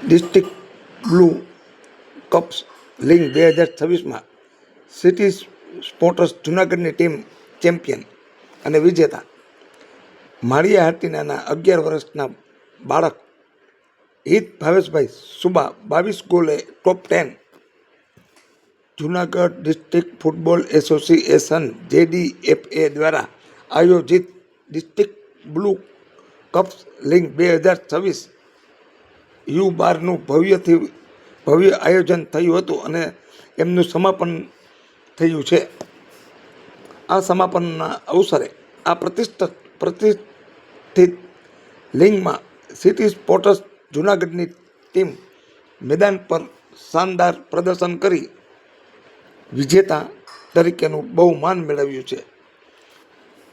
District blue cups league 2026માં city sporters જૂનાગઢની team champion અને વિજેતા. માળિયા હાટીનાના 11 વર્ષના બાળક હિત ભાવેશભાઈ સુબા 22 ગોલે ટોપ 10. Junagadh district football association JDFA દ્વારા આયોજિત ડિસ્ટ્રિક્ટ બ્લુ કપ્સ લીગ 2026 U12નું ભવ્ય આયોજન થયું હતું અને એમનું સમાપન થયું છે. આ સમાપનના અવસરે આ પ્રતિષ્ઠિત લીગમાં સિટી સ્પોર્ટર્સ જૂનાગઢની ટીમ મેદાન પર શાનદાર પ્રદર્શન કરી વિજેતા તરીકેનું બહુમાન મેળવ્યું છે.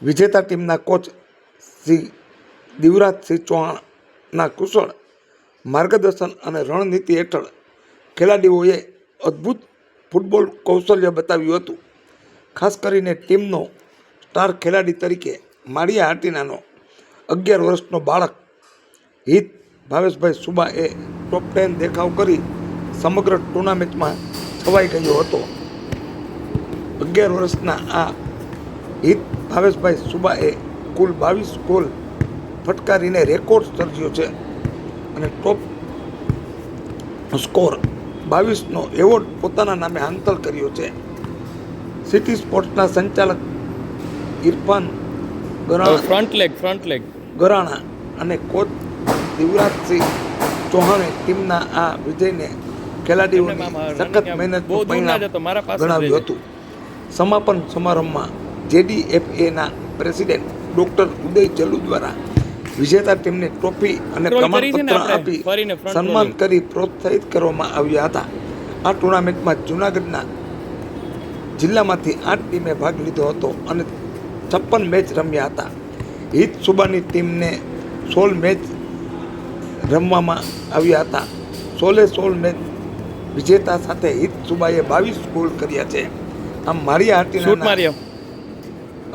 વિજેતા ટીમના કોચ શ્રી દિવરાજસિંહ ચૌહાણના કુશળ માર્ગદર્શન અને રણનીતિ હેઠળ ખેલાડીઓએ અદ્ભુત ફૂટબોલ કૌશલ્ય બતાવ્યું હતું. ખાસ કરીને ટીમનો સ્ટાર ખેલાડી તરીકે માળિયા હાટીનાનો 11 વર્ષનો બાળક હિત ભાવેશભાઈ સુબાએ ટોપ 10 દેખાવ કરી સમગ્ર ટુર્નામેન્ટમાં છવાઈ ગયો હતો. 11 વર્ષના આ હિત ભાવેશભાઈ સુબાએ કુલ 22 ગોલ ફટકારીને રેકોર્ડ સર્જ્યો છે અને ટોપ સ્કોર 22નો એવોર્ડ પોતાના નામે હાંસલ કર્યો છે. સિટી સ્પોર્ટ્સના સંચાલક ઇરફાન ગરાણા અને કોચ દિવરાજસિંહ ચૌહાણે ટીમના આ વિજયને ખેલાડીઓની સખત મહેનતનું પરિણામ ગણાવ્યું હતું. સમાપન સમારંભમાં JDFAના પ્રેસિડેન્ટ ડૉક્ટર ઉદય જલ્લુ દ્વારા વિજેતા ટીમને ટ્રોફી અને પ્રમાણપત્ર આપી સન્માન કરી પ્રોત્સાહિત કરવામાં આવ્યા હતા. આ ટુર્નામેન્ટમાં જૂનાગઢના જિલ્લામાંથી 8 ટીમે ભાગ લીધો હતો અને 56 મેચ રમ્યા હતા. હિત સુબાની ટીમને 16 મેચ રમવામાં આવ્યા હતા. 16 મેચ વિજેતા સાથે હિત સુબાએ 22 ગોલ કર્યા છે. આમ માળિયા હાટીના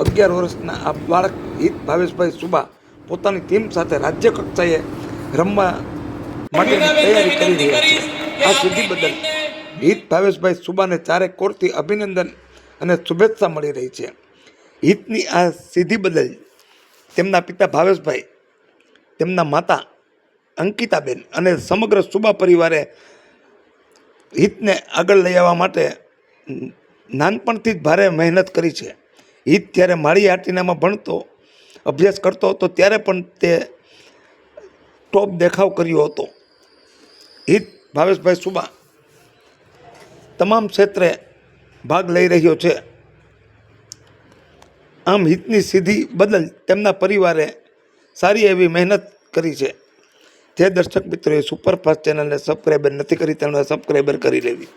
11 વર્ષના આ બાળક હિત ભાવેશભાઈ સુબા પોતાની ટીમ સાથે રાજ્ય કક્ષાએ રમવા માટેની તૈયારી કરી રહ્યા છે. આ સિદ્ધિ બદલ હિત ભાવેશભાઈ સુબાને ચારે કોરથી અભિનંદન અને શુભેચ્છા મળી રહી છે. હિતની આ સિદ્ધિ બદલ તેમના પિતા ભાવેશભાઈ, તેમના માતા અંકિતાબેન અને સમગ્ર સુબા પરિવારે હિતને આગળ લઈ આવવા માટે નાનપણથી જ ભારે મહેનત કરી છે. હિત જ્યારે માળિયા હાટીનામાં ભણતો અભ્યાસ કરતો હતો ત્યારે પણ તે ટોપ દેખાવ કર્યો હતો. હિત ભાવેશભાઈ સુબા તમામ ક્ષેત્રે ભાગ લઈ રહ્યો છે. આમ હિતની સિદ્ધિ બદલ તેમના પરિવારે સારી એવી મહેનત કરી છે. જે દર્શક મિત્રોએ સુપરફાસ્ટ ચેનલને સબસ્ક્રાઈબર નથી કરી તેમણે સબસ્ક્રાઈબર કરી લેવી.